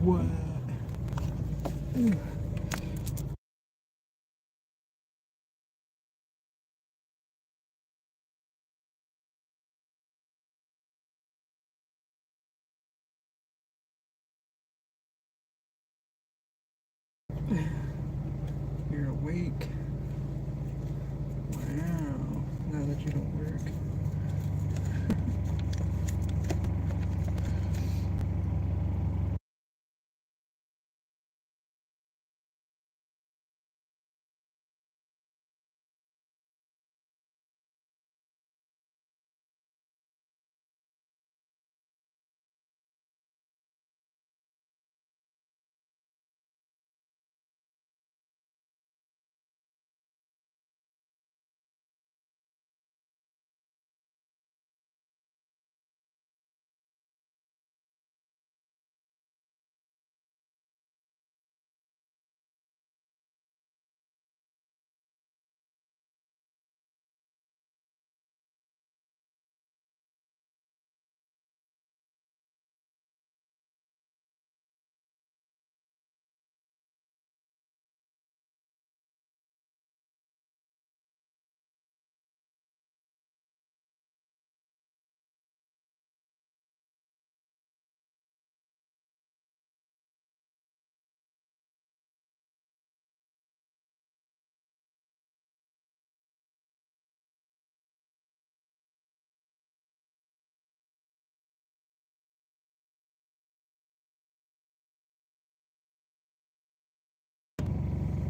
What? You're awake. Wow. Now that you don't work.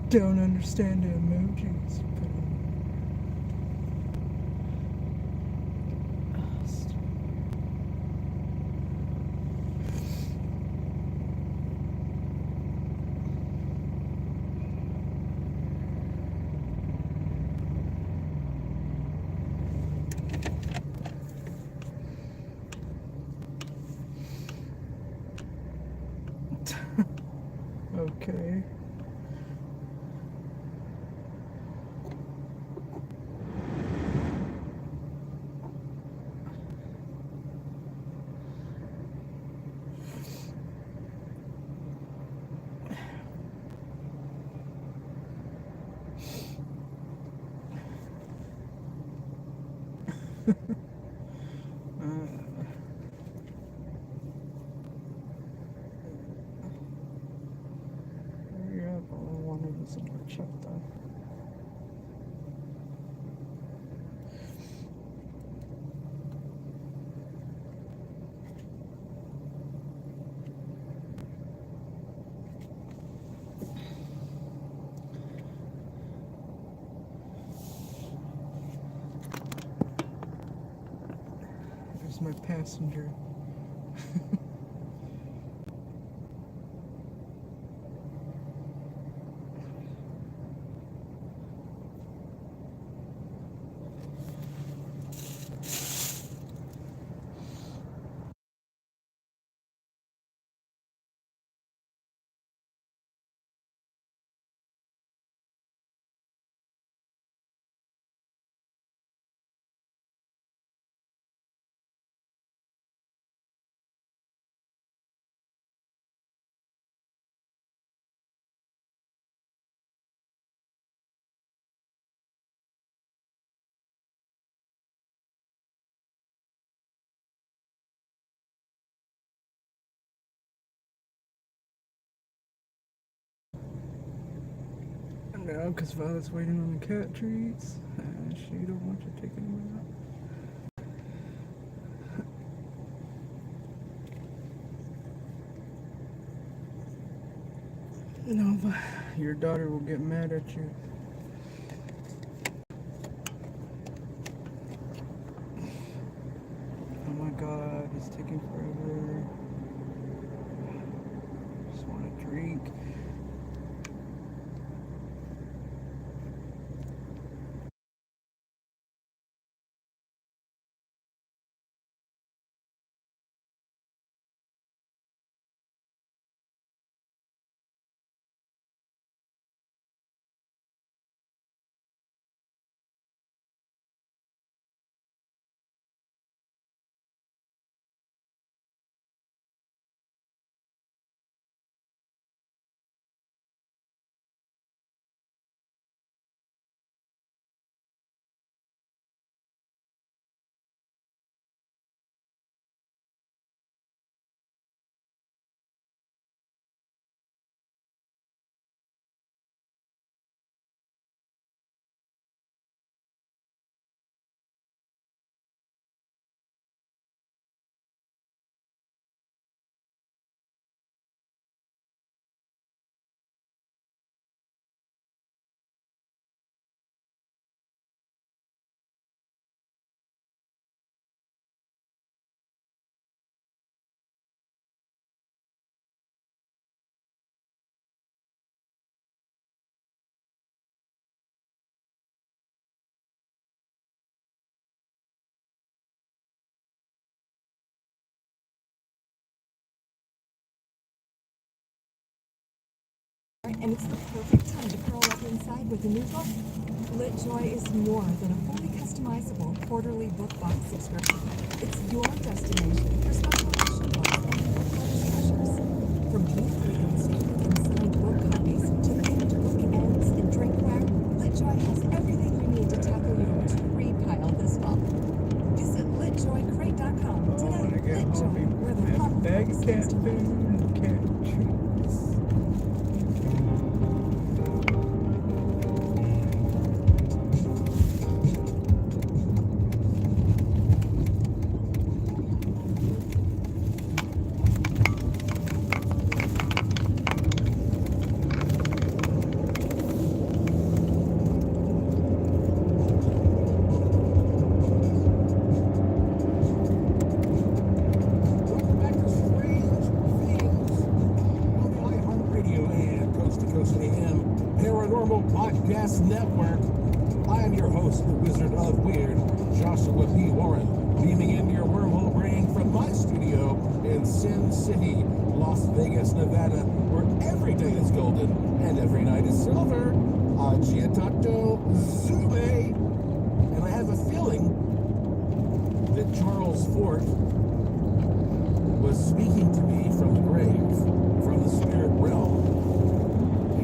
Don't understand the emojis. Okay. Hurry up. I want to use some more check though. There's my passenger. No, because Violet's waiting on the cat treats, and she don't want to take them out. No, but your daughter will get mad at you. Oh my god, it's taking forever. Just want a drink. and it's the perfect time to curl up inside with a new book. LitJoy is more than a fully customizable quarterly book box subscription. It's your destination for special edition books and book treasures. From beautifully illustrated and signed book copies to themed bookends and drinkware, LitJoy has everything you need to tackle your to-read pile this fall. Visit litjoycrate.com Oh, when I today. get home, LitJoy, where the I have a thoughtful bag of cat comes to food life. and cat treats. Welcome back to Strange Things on the iHeartRadio and Coast to Coast AM Paranormal Podcast Network. I am your host, the Wizard of Weird, Joshua P. Warren, beaming into your wormhole brain from my studio in Sin City, Las Vegas, Nevada, where every day is golden and every night is silver. Giatato Zume. And I have a feeling that Charles Fort was speaking to me from the grave, from the spirit realm,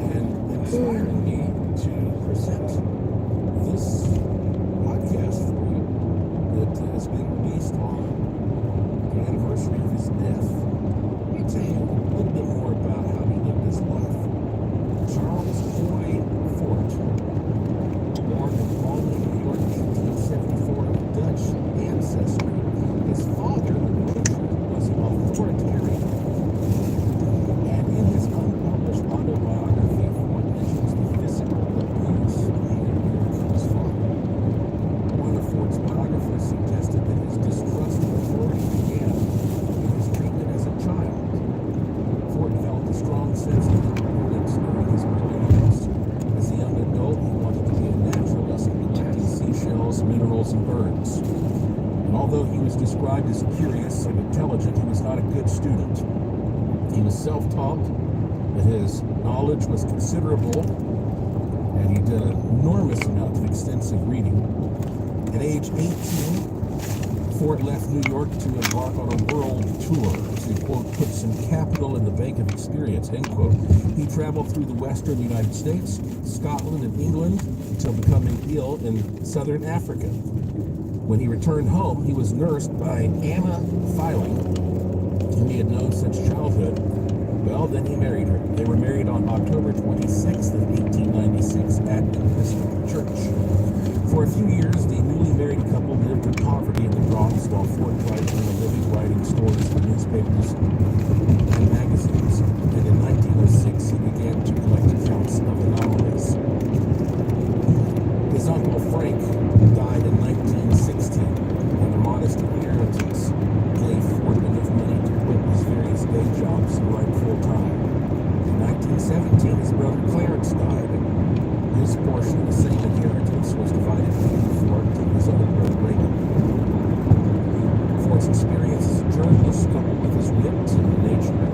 and inspiring me to present this podcast for you that has been released on the anniversary of his death. Let me tell you a little bit more about how he lived his life. Charles Foy Fort, born in Albany, New York, 1874, of Dutch ancestry. His father, was authoritarian, and in his unpublished autobiography, Ford mentions the physical abuse he endured from his father. One of Ford's biographers suggested that his distrust of authority began with his treatment as a child. Ford felt a strong sense of independence during his early years. As a young adult, he wanted to be a naturalist, collecting seashells, minerals, and birds. And although he was described as curious and intelligent, he was not a good student. He was self-taught, but his knowledge was considerable, and he did an enormous amount of extensive reading. At age 18, Ford left New York to embark on a world tour to, quote, put some capital in the bank of experience, end quote. He traveled through the western United States, Scotland, and England until becoming ill in southern Africa. When he returned home, he was nursed by Anna Filing, whom he had known since childhood. Well, then he married her. They were married on October 26th of 1896 at the Episcopal Church. For a few years, the newly married couple lived in poverty in the Bronx while Ford tried to earn a living writing stories for newspapers and magazines. And in 1906, he began to collect accounts of anomalies. His uncle Frank died in 1916, and a modest inheritance gave Ford enough money to quit his various day jobs and write full-time. In 1917, his brother Clarence died, and his portion of the same inheritance was divided between Ford and his other brother Raymond. Ford's experience as a journalist, coupled with his wit and nature,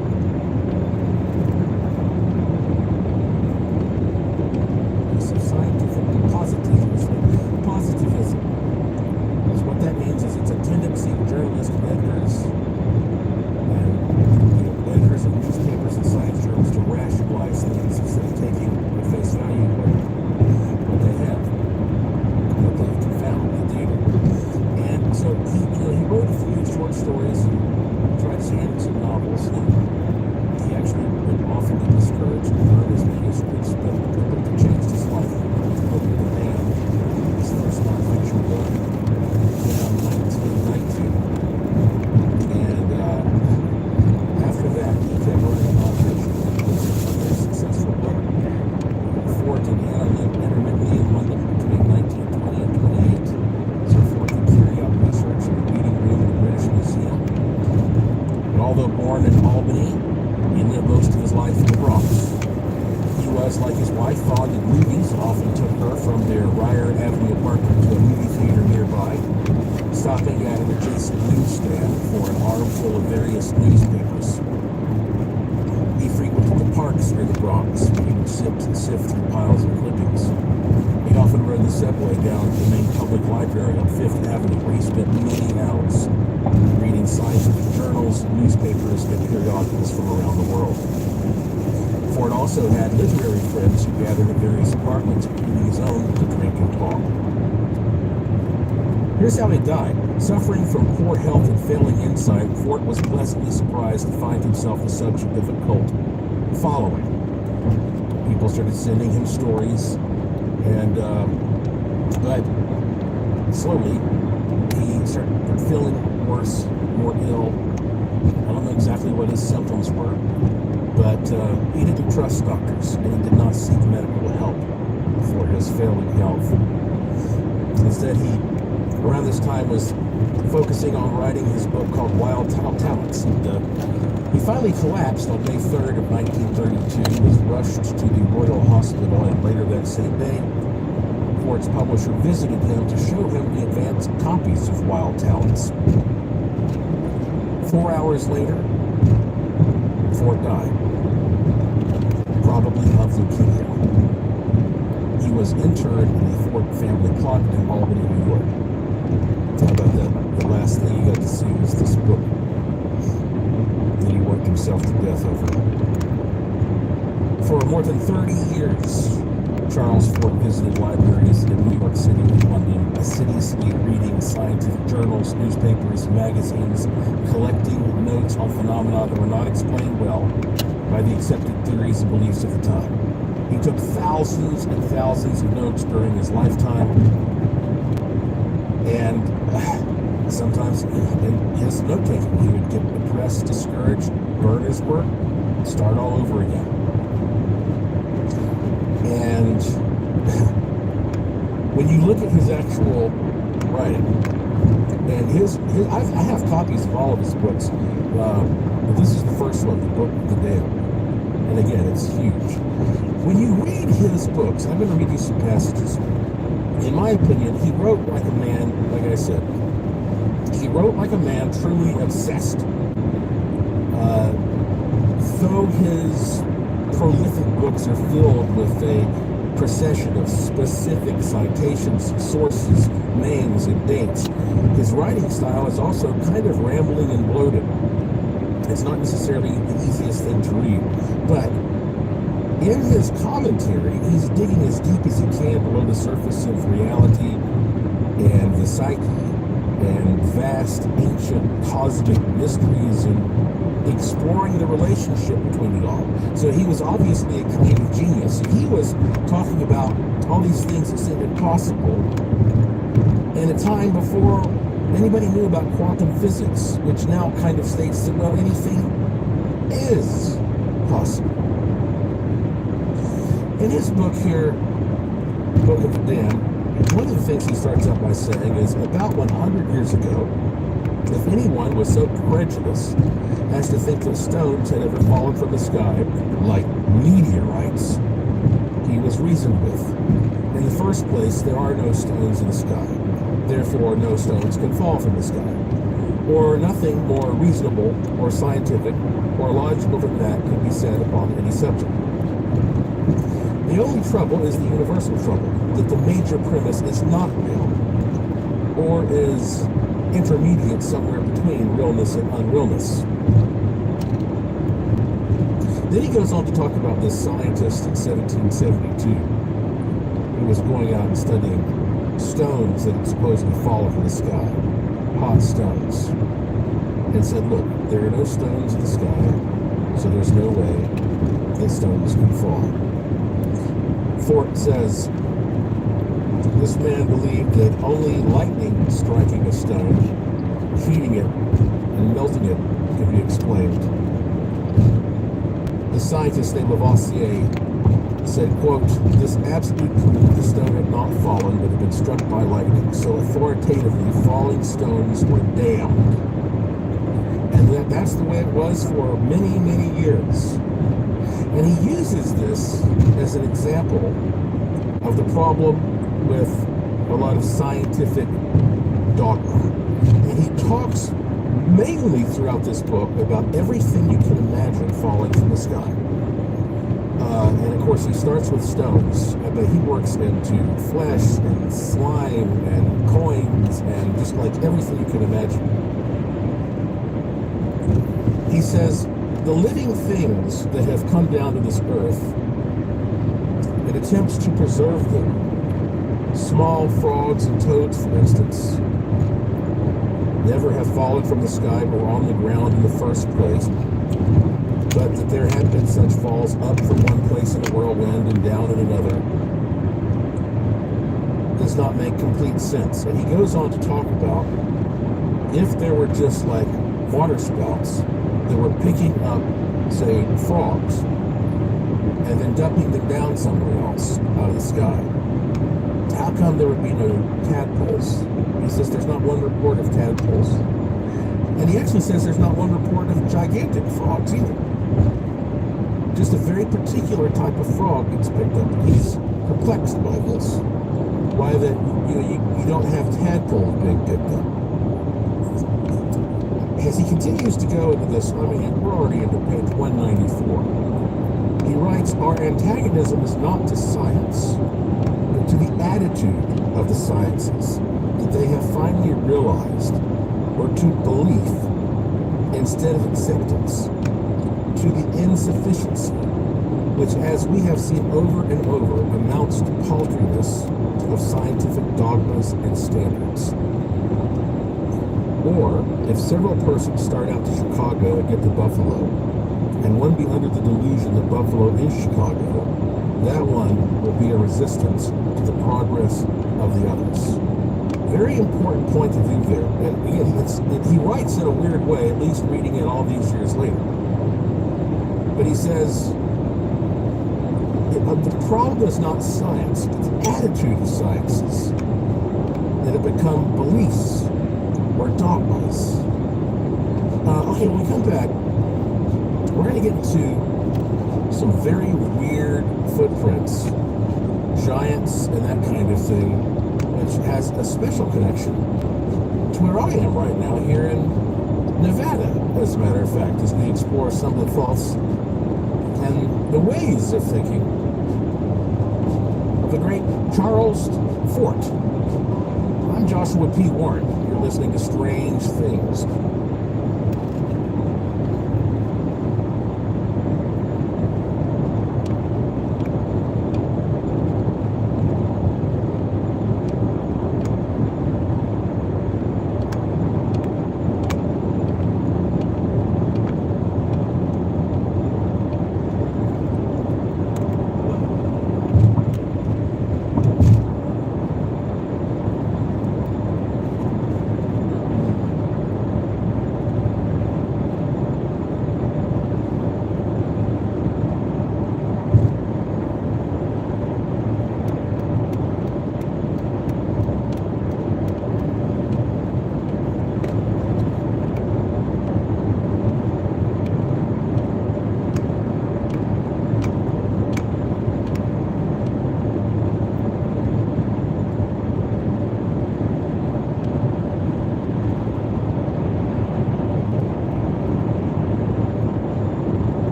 piece of scientific positivism. Because what that means is it's a tendency of journalists and editors of newspapers and science journals to rationalize things instead of taking at face value what they have found, the data. And so he wrote a few short stories and tried to hand some novels. He actually would often get discouraged and burn his manuscripts, but it changed his life. Opened the band, his first non-fiction book, in 1919. And after that, he kept writing non-fiction. It was a very successful book. Ford and Anna lived intermittently in London between 1920 and 28, so Ford could carry out research in the reading room of the British Museum. But although born in Albany, he lived most of his life in the Bronx. He was, like his wife, fond of movies, often took her from their Ryer Avenue apartment to a movie theater nearby, stopping at an adjacent newsstand for an armful of various newspapers. He frequented the parks streets near the Bronx, where he would sift through piles of clippings. He often rode the subway down to the main public library on Fifth Avenue, where he spent many hours reading scientific journals, newspapers, and periodicals from around the world. Ford also had literary friends who gathered at various apartments, including his own, to drink and talk. Here's how he died. Suffering from poor health and failing insight, Ford was pleasantly surprised to find himself the subject of a cult following. People started sending him stories, and but slowly he started feeling worse, more ill. I don't know exactly what his symptoms were, but he didn't trust doctors, and he did not seek medical help for his failing health. Instead, he, around this time, was focusing on writing his book called Wild Talents. And, he finally collapsed on May 3rd of 1932. He was rushed to the Royal Hospital, and later that same day, Ford's publisher visited him to show him the advanced copies of Wild Talents. 4 hours later, Ford died, probably of leukemia. He was interred in the Ford family plot in Albany, New York. How about that? The last thing you got to see was this book that he worked himself to death over. For more than 30 years, Charles Ford visited libraries in New York City and London, assiduously reading scientific journals, newspapers, magazines, collecting notes on phenomena that were not explained well by the accepted theories and beliefs of the time. He took thousands and thousands of notes during his lifetime, and sometimes in his note-taking, he would get depressed, discouraged, burn his work, start all over again. And when you look at his actual writing, and I have copies of all of his books, but this is the first one, the Book of the Damned. And again, it's huge. When you read his books, I'm going to read you some passages. In my opinion, he wrote like a man, like I said, he wrote like a man truly obsessed. Though his prolific books are filled with a procession of specific citations, sources, names, and dates, his writing style is also kind of rambling and bloated. It's not necessarily the easiest thing to read, but in his commentary, he's digging as deep as he can below the surface of reality and the psyche and vast, ancient, cosmic mysteries, and exploring the relationship between it all. So he was obviously a creative genius. He was talking about all these things that seemed impossible in a time before anybody knew about quantum physics, which now kind of states that, well, anything is possible. In his book here, Book of the Damned, one of the things he starts out by saying is, about 100 years ago, if anyone was so credulous as to think that stones had ever fallen from the sky, like meteorites, he was reasoned with. In the first place, there are no stones in the sky. Therefore, no stones can fall from the sky. Or nothing more reasonable or scientific or logical than that could be said upon any subject. The only trouble is the universal trouble, that the major premise is not real, or is intermediate somewhere between realness and unrealness. Then he goes on to talk about this scientist in 1772 who was going out and studying stones that had supposedly fallen from the sky, hot stones, and said, look, there are no stones in the sky, so there's no way that stones can fall. Ford says this man believed that only lightning striking a stone, heating it, and melting it could be explained. The scientist named Lavoisier said, quote, this absolutely proved the stone had not fallen but had been struck by lightning, so authoritatively falling stones were damned. And that's the way it was for many, many years. And he uses this as an example of the problem with a lot of scientific dogma. And he talks mainly throughout this book about everything you can imagine falling from the sky. And of course, he starts with stones, but he works into flesh and slime and coins and just like everything you can imagine. He says, the living things that have come down to this earth, it attempts to preserve them. Small frogs and toads, for instance, never have fallen from the sky or on the ground in the first place, but that there have been such falls up from one place in a whirlwind and down in another does not make complete sense. And he goes on to talk about if there were just like water spouts that were picking up, say, frogs and then dumping them down somewhere else out of the sky, how come there would be no tadpoles? He says there's not one report of tadpoles. And he actually says there's not one report of gigantic frogs either. Just a very particular type of frog gets picked up. He's perplexed by this. Why that you don't have tadpoles being picked up. As he continues to go into this, I mean, we're already into page 194. He writes, our antagonism is not to science, but to the attitude of the sciences that they have finally realized, or to belief instead of acceptance, to the insufficiency, which, as we have seen over and over, amounts to paltriness of scientific dogmas and standards. Or, if several persons start out to Chicago and get to Buffalo, and one be under the delusion that Buffalo is Chicago, that one will be a resistance to the progress of the others. Very important point of view there. And again, he writes in a weird way, at least reading it all these years later. But he says, the problem is not science, it's the attitude of sciences that have become beliefs or dogmas. Okay, when we come back, we're going to get into some very weird footprints, giants and that kind of thing, which has a special connection to where I am right now here in Nevada, as a matter of fact, as we explore some of the thoughts and the ways of thinking of the great Charles Fort. I'm Joshua P. Warren. You're listening to Strange Things.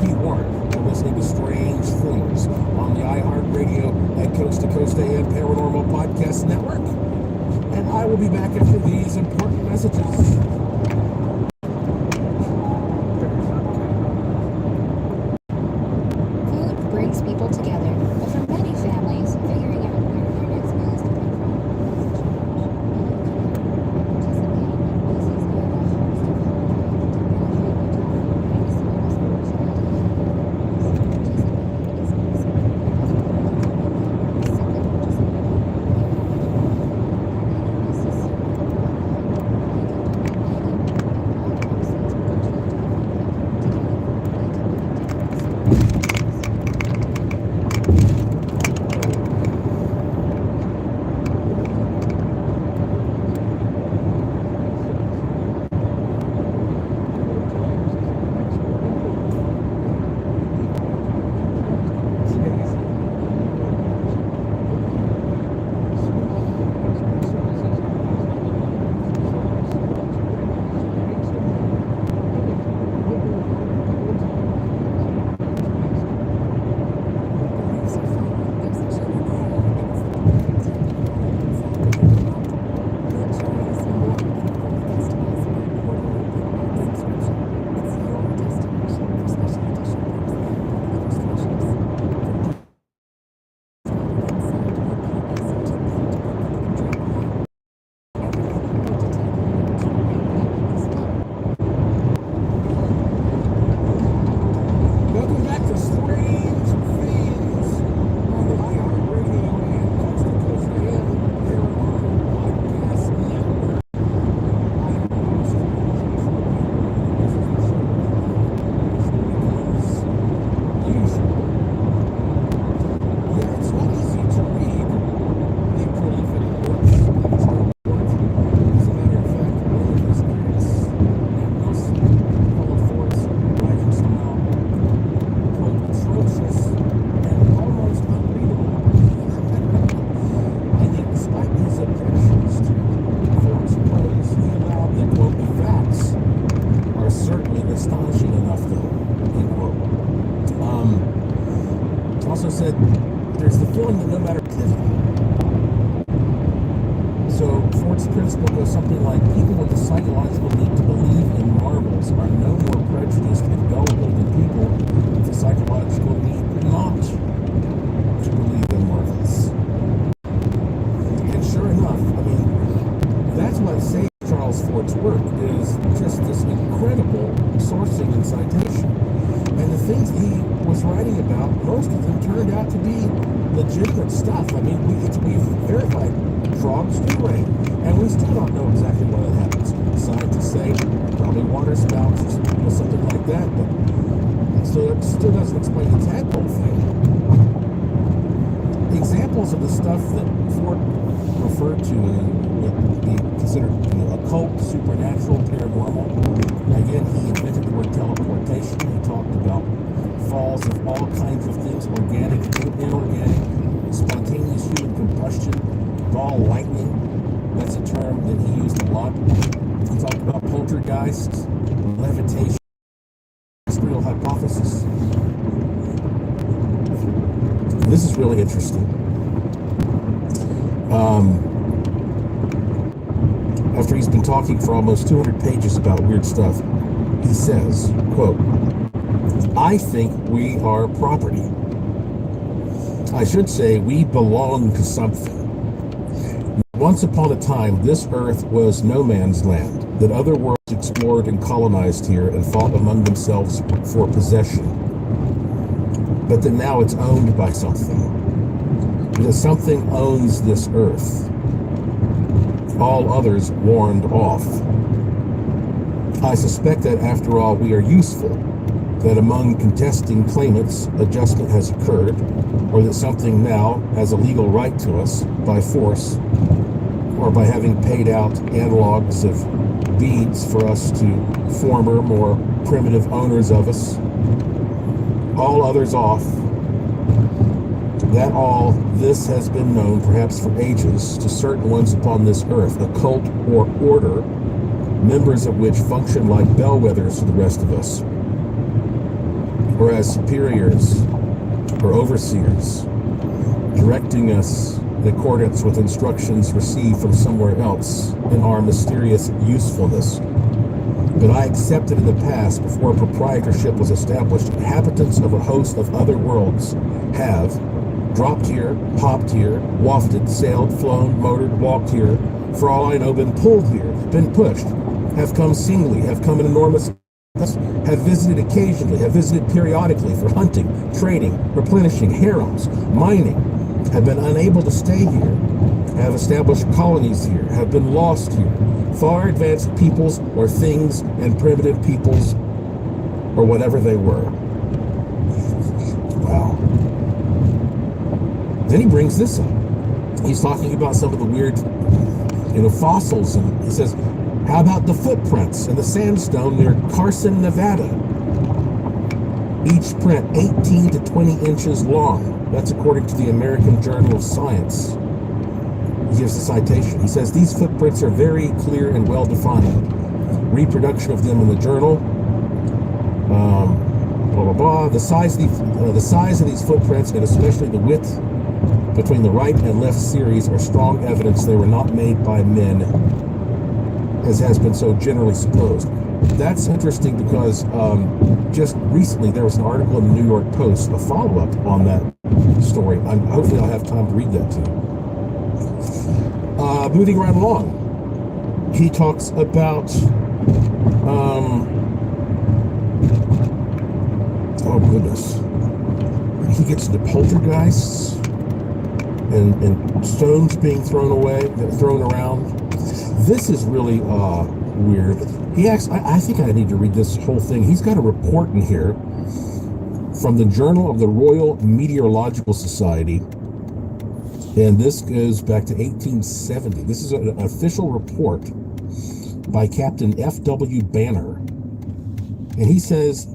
Pete Warren. You're listening to Strange Things on the iHeartRadio at Coast to Coast AM Paranormal Podcast Network. And I will be back after these important messages. Food brings people together, but for many families, figuring out where their next meal is coming from is a Welcome back to Strange Things on the iHeartRadio and Coast to Coast AM Paranormal Podcast Network. I'm your host, usual. Yeah, it's not easy to read the prolific works of John Fort. As a matter of fact, one of his critics, Matt Wilson, called Fort's writing style atrocious and almost unreadable. And yet, despite his objections to Fort's prose, he allowed that, quote, the facts are certainly astonishing enough, though, end quote. Also said, there's the feeling that no matter activity. So, Fort's principle goes something like, people with a psychological need to believe in marvels are no more prejudiced and gullible than people with a psychological need not to believe in marvels. And sure enough, I mean, that's what saves Charles Fort's work, is just this incredible sourcing and citation. And the things he was writing about, most of them turned out to be legitimate stuff. I mean, we've verified frogs do rain, and we still don't know exactly why that happens. Scientists say probably water spouts or something like that, but so it still doesn't explain the tadpole thing. Examples of the stuff that Fort referred to would be considered occult, supernatural, paranormal. Again, he invented the word teleportation. He talked about falls of all kinds of things, organic and inorganic, spontaneous human combustion, ball lightning. That's a term that he used a lot. He talked about poltergeists, levitation, terrestrial hypothesis. This is really interesting. After he's been talking for almost 200 pages about weird stuff, he says, quote, I think we are property. I should say we belong to something. Once upon a time, this earth was no man's land, that other worlds explored and colonized here and fought among themselves for possession. But that now it's owned by something. Because something owns this earth. All others warned off. I suspect that after all we are useful, that among contesting claimants adjustment has occurred, or that something now has a legal right to us by force, or by having paid out analogs of beads for us to former, more primitive owners of us. All others off. That all this has been known, perhaps for ages, to certain ones upon this earth, a cult or order, members of which function like bellwethers to the rest of us. or as superiors or overseers, directing us in accordance with instructions received from somewhere else in our mysterious usefulness. But I accepted in the past, before proprietorship was established, inhabitants of a host of other worlds have dropped here, popped here, wafted, sailed, flown, motored, walked here, for all I know, been pulled here, been pushed, have come singly, have come in enormous, have visited occasionally, have visited periodically for hunting, trading, replenishing, harems, mining, have been unable to stay here, have established colonies here, have been lost here, far advanced peoples or things and primitive peoples or whatever they were. Wow. Then he brings this up. He's talking about some of the weird, fossils, and he says, how about the footprints in the sandstone near Carson, Nevada? Each print 18 to 20 inches long. That's according to the American Journal of Science. He gives a citation. He says, these footprints are very clear and well defined. Reproduction of them in the journal. Blah, blah, blah. The size of these footprints, and especially the width between the right and left series, are strong evidence they were not made by men, as has been so generally supposed. That's interesting because just recently there was an article in the New York Post, a follow-up on that story. Hopefully I'll have time to read that to you. Moving right along, he talks about oh goodness, he gets into poltergeists and stones being thrown around. This is really weird. He asks, I think I need to read this whole thing. He's got a report in here from the Journal of the Royal Meteorological Society, and this goes back to 1870. This is an official report by Captain F.W. Banner, and he says,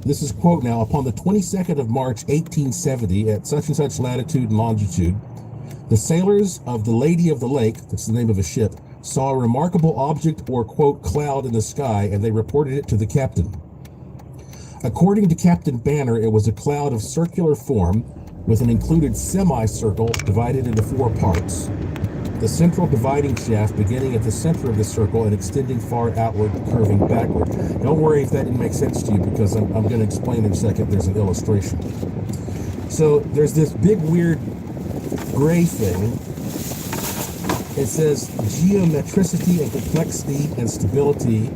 this is quote now, upon the 22nd of March 1870 at such and such latitude and longitude, the sailors of the Lady of the Lake, that's the name of a ship, saw a remarkable object or, quote, cloud in the sky, and they reported it to the captain. According to Captain Banner, it was a cloud of circular form with an included semicircle divided into 4 parts. The central dividing shaft beginning at the center of the circle and extending far outward, curving backward. Don't worry if that didn't make sense to you, because I'm going to explain in a second. There's an illustration. So there's this big weird gray thing. It says geometricity and complexity and stability,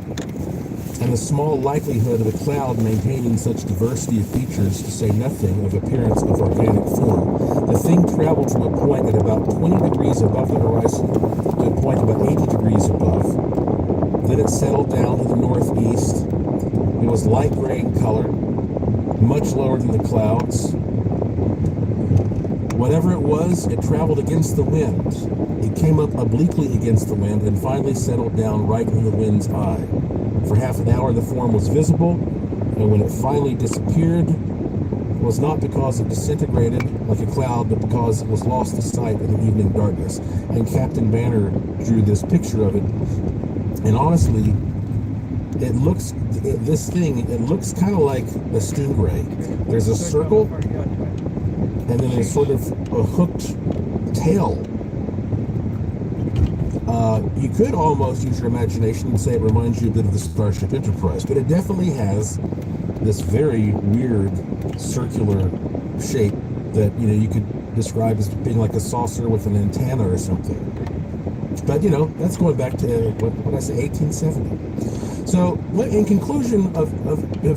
and the small likelihood of a cloud maintaining such diversity of features, to say nothing of appearance of organic form. The thing traveled from a point at about 20 degrees above the horizon to a point about 80 degrees above. Then it settled down to the northeast. It was light gray in color, much lower than the clouds. Whatever it was, it traveled against the wind. It came up obliquely against the wind and finally settled down right in the wind's eye. For half an hour the form was visible, and when it finally disappeared, it was not because it disintegrated like a cloud, but because it was lost to sight in the evening darkness. And Captain Banner drew this picture of it, and honestly, it looks kind of like a stingray. There's a circle, and then there's sort of a hooked tail. You could almost use your imagination and say it reminds you a bit of the Starship Enterprise, but it definitely has this very weird circular shape that you could describe as being like a saucer with an antenna or something. But that's going back to what I say, 1870. So in conclusion of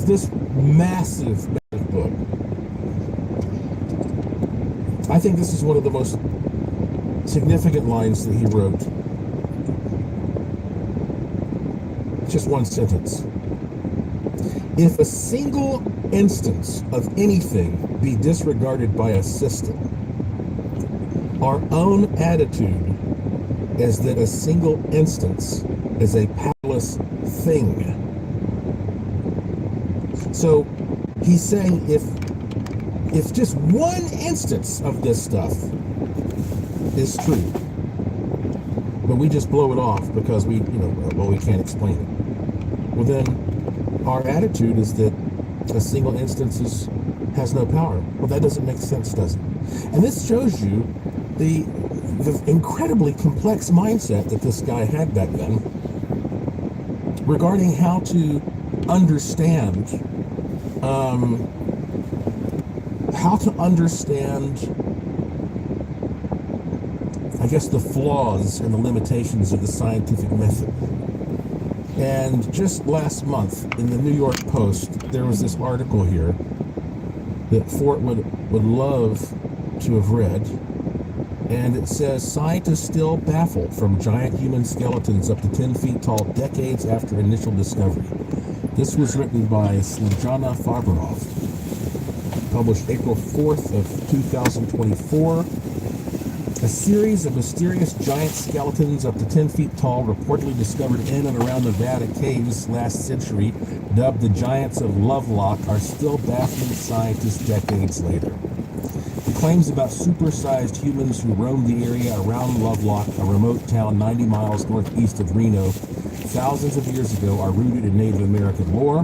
this massive book, I think this is one of the most significant lines that he wrote. Just one sentence. If a single instance of anything be disregarded by a system, our own attitude is that a single instance is a powerless thing. So he's saying if just one instance of this stuff is true, but we just blow it off because we can't explain it, well then our attitude is that a single instance has no power. Well, that doesn't make sense, does it? And this shows you the incredibly complex mindset that this guy had back then regarding how to understand I guess, the flaws and the limitations of the scientific method. And just last month in the New York Post, there was this article here that Fort would love to have read. And it says, scientists still baffled from giant human skeletons up to 10 feet tall decades after initial discovery. This was written by Snejana Farberov, published April 4th of 2024. A series of mysterious giant skeletons up to 10 feet tall reportedly discovered in and around Nevada caves last century, dubbed the Giants of Lovelock, are still baffling scientists decades later. The claims about supersized humans who roamed the area around Lovelock, a remote town 90 miles northeast of Reno, thousands of years ago are rooted in Native American lore,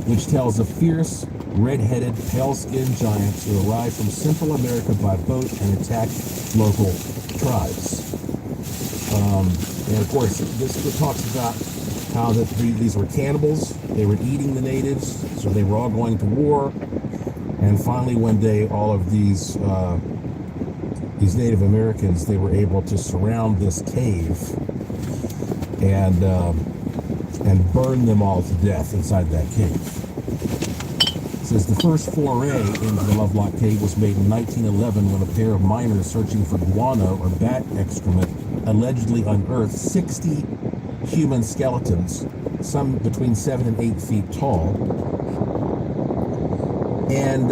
which tells of fierce, red-headed, pale-skinned giants who arrived from Central America by boat and attacked local tribes. And of course, this talks about how these were cannibals. They were eating the natives, so they were all going to war. And finally, one day, all of these Native Americans, they were able to surround this cave and burn them all to death inside that cave. It says the first foray into the Lovelock Cave was made in 1911 when a pair of miners searching for guano or bat excrement allegedly unearthed 60 human skeletons, some between 7 and 8 feet tall, and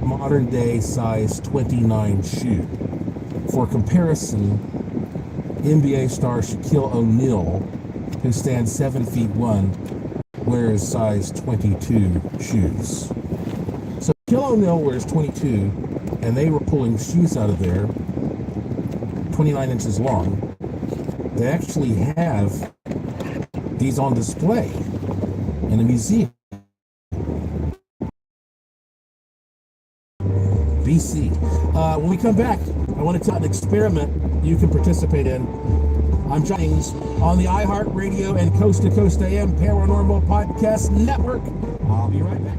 modern day size 29 shoe. For comparison, NBA star Shaquille O'Neal, who stands 7 feet 1, wears size 22 shoes. So Shaquille O'Neal wears 22, and they were pulling shoes out of there 29 inches long. They actually have these on display in a museum. BC. When we come back, I want to tell you an experiment you can participate in. I'm James on the iHeartRadio and Coast to Coast AM Paranormal Podcast Network. I'll be right back.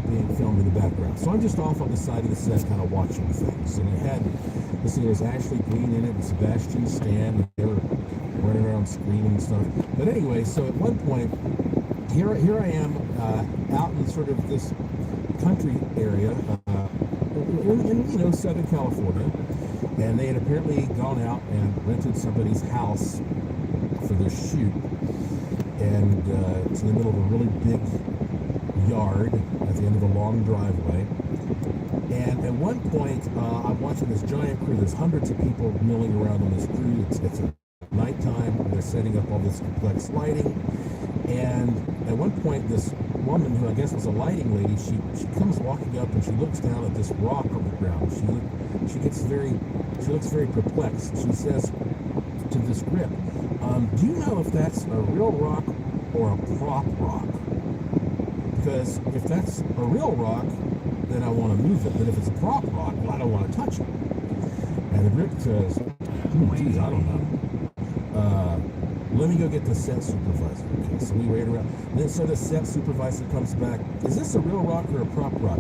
Being filmed in the background. So I'm just off on the side of the set kind of watching things. And it had, let's see, there's Ashley Greene in it and Sebastian Stan, and they were running around screaming and stuff. But anyway, so at one point, here I am out in sort of this country area in Southern California, and they had apparently gone out and rented somebody's house for their shoot, and it's in the middle of a really big yard at the end of a long driveway. And at one point, I'm watching this giant crew. There's hundreds of people milling around on this crew. It's at nighttime, and they're setting up all this complex lighting. And at one point, this woman, who I guess was a lighting lady, she comes walking up and she looks down at this rock on the ground. She looks very perplexed. She says to this grip, "Do you know if that's a real rock or a prop rock? Because if that's a real rock, then I want to move it. But if it's a prop rock, well, I don't want to touch it." And the grip says, "Geez, I don't know. Let me go get the set supervisor." Okay, so we wait around. Then so the set supervisor comes back. "Is this a real rock or a prop rock?"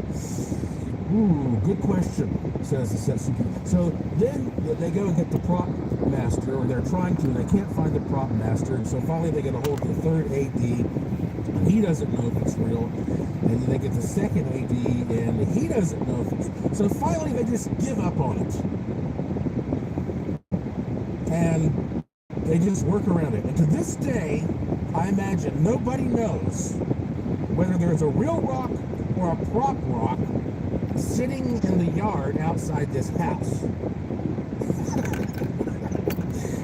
"Ooh, good question," says the set supervisor. So then they go and get the prop master, or they're trying to, and they can't find the prop master. And so finally they get a hold of the third AD, and he doesn't know if it's real. And then they get the second AD, and he doesn't know if it's... So finally they just give up on it. And they just work around it. And to this day, I imagine nobody knows whether there's a real rock or a prop rock sitting in the yard outside this house.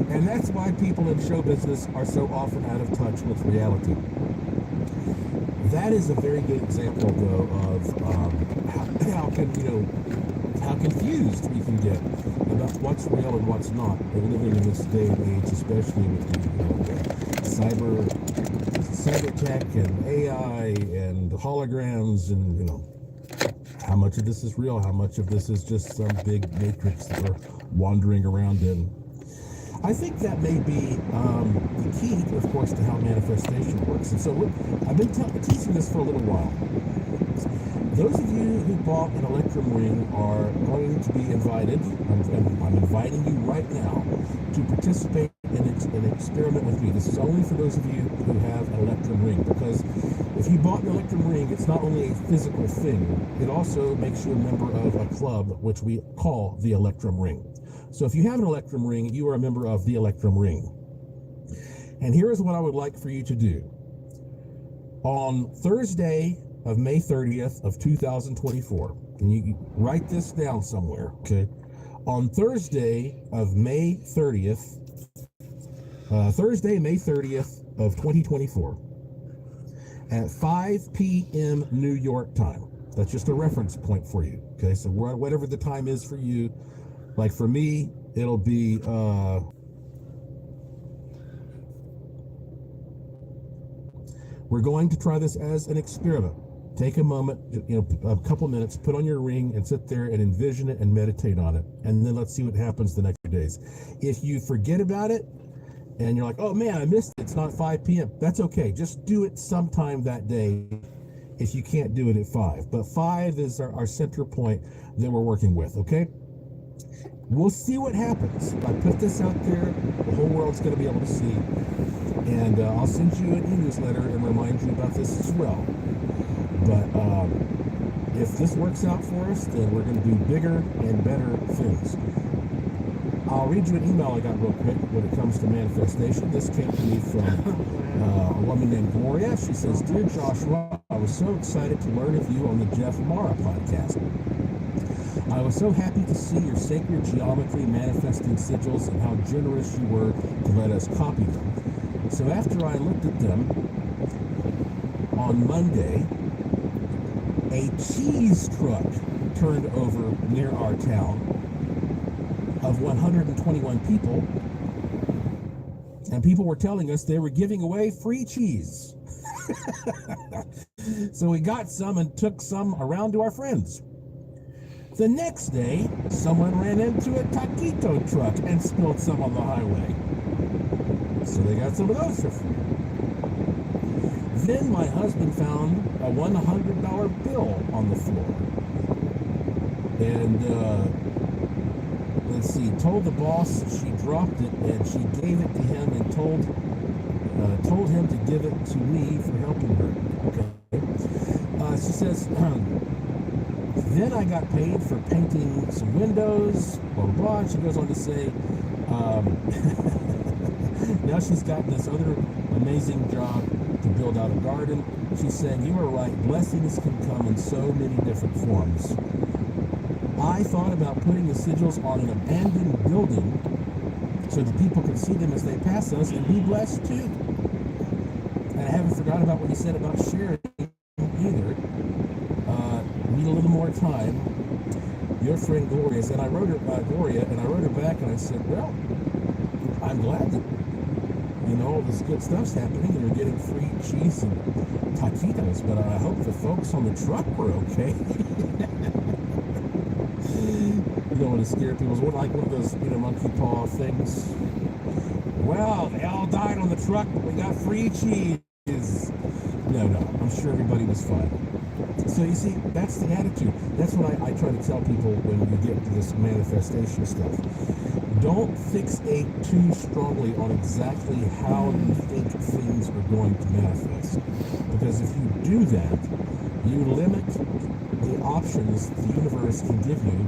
And that's why people in show business are so often out of touch with reality. That is a very good example, though, of how confused we can get about what's real and what's not. We're living in this day and age, especially with cyber tech and AI and holograms, and how much of this is real, how much of this is just some big matrix that we're wandering around in. I think that may be the key, of course, to how manifestation works. And so I've been teaching this for a little while. Those of you who bought an Electrum ring are going to be invited. I'm inviting you right now to participate in an experiment with me. This is only for those of you who have an Electrum ring, because if you bought an Electrum ring, it's not only a physical thing, it also makes you a member of a club, which we call the Electrum ring. So if you have an Electrum ring, you are a member of the Electrum ring. And here is what I would like for you to do. On Thursday of May 30th of 2024, and you write this down somewhere, okay? On Thursday of May 30th, Thursday, May 30th of 2024, at 5 p.m. New York time. That's just a reference point for you, okay? So whatever the time is for you, like for me, it'll be, we're going to try this as an experiment. Take a moment, a couple minutes, put on your ring and sit there and envision it and meditate on it. And then let's see what happens the next few days. If you forget about it and you're like, oh man, I missed it, it's not 5 p.m. That's okay. Just do it sometime that day if you can't do it at 5. But 5 is our center point that we're working with, okay? We'll see what happens. I put this out there, the whole world's going to be able to see. And I'll send you an e-newsletter and remind you about this as well. But if this works out for us, then we're going to do bigger and better things. I'll read you an email I got real quick when it comes to manifestation. This came to me from a woman named Gloria. She says, "Dear Joshua, I was so excited to learn of you on the Jeff Mara podcast. I was so happy to see your sacred geometry manifesting sigils and how generous you were to let us copy them. So after I looked at them on Monday, a cheese truck turned over near our town of 121 people, and people were telling us they were giving away free cheese." So we got some and took some around to our friends. The next day, someone ran into a taquito truck and spilled some on the highway. So they got some of those for free. Then my husband found a $100 bill on the floor. And, let's see, told the boss she dropped it, and she gave it to him and told him to give it to me for helping her. Okay. She says, then I got paid for painting some windows, blah, blah, blah. And she goes on to say, now she's gotten this other amazing job to build out a garden. She's saying, you are right, blessings can come in so many different forms. I thought about putting the sigils on an abandoned building so that people could see them as they pass us and be blessed too. And I haven't forgotten about what you said about sharing either. Need a little more time. Your friend Gloria said, I wrote her back and I said, well, I'm glad that all this good stuff's happening and you're getting free cheese and taquitos, but I hope the folks on the truck were okay. You don't want to scare people. It's like one of those, monkey paw things. Well, they all died on the truck, but we got free cheese. No, I'm sure everybody was fine. So you see, that's the attitude. That's what I try to tell people when you get to this manifestation stuff. Don't fixate too strongly on exactly how you think things are going to manifest. Because if you do that, you limit the options the universe can give you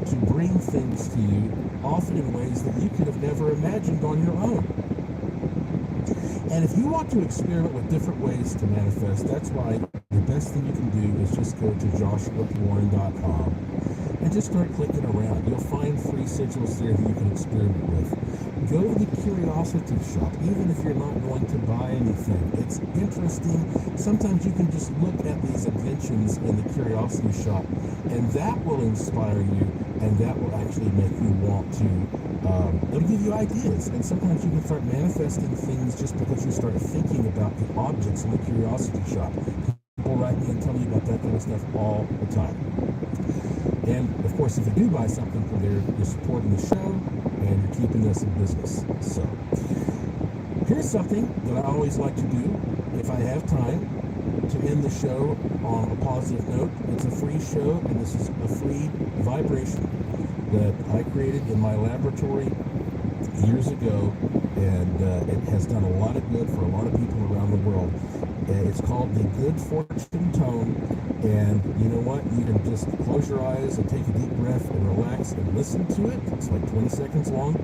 to bring things to you, often in ways that you could have never imagined on your own. And if you want to experiment with different ways to manifest, that's why the best thing you can do is just go to joshuawarren.com and just start clicking around. You'll find free sigils there that you can experiment with. Go to the Curiosity Shop, even if you're not going to buy anything. It's interesting. Sometimes you can just look at these inventions in the Curiosity Shop, and that will inspire you, and that will actually make you want to, it'll give you ideas. And sometimes you can start manifesting things just because you start thinking about the objects in the Curiosity Shop. People write me and tell me about that kind of stuff all the time. And of course, if you do buy something from there, you're supporting the show and you're keeping us in business. So here's something that I always like to do if I have time to end the show on a positive note. It's a free show, and this is a free vibration that I created in my laboratory years ago, and it has done a lot of good for a lot of people around the world. It's called the Good Fortune Tone, and you know what? You can just close your eyes and take a deep breath and relax and listen to it. It's like 20 seconds long.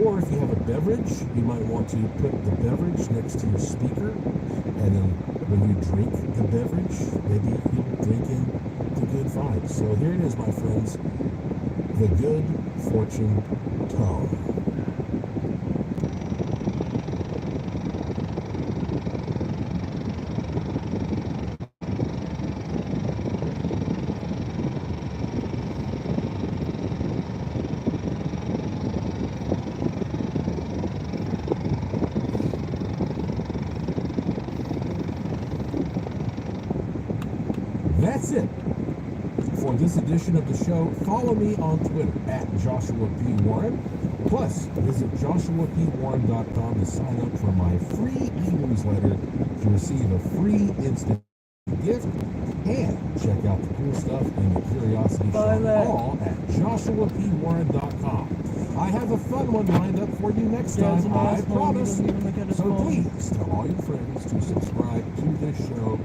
Or if you have a beverage, you might want to put the beverage next to your speaker, and then when you drink the beverage, maybe you'll drink in the good vibes. So here it is, my friends, the Good Fortune Tone. That's it for this edition of the show. Follow me on Twitter at Joshua P. Warren. Plus, visit joshuapwarren.com to sign up for my free e-newsletter to receive a free instant gift, and check out the cool stuff in the Curiosity Shop, all at joshuapwarren.com. I have a fun one lined up for you next time, I promise. So please tell all your friends to subscribe to this show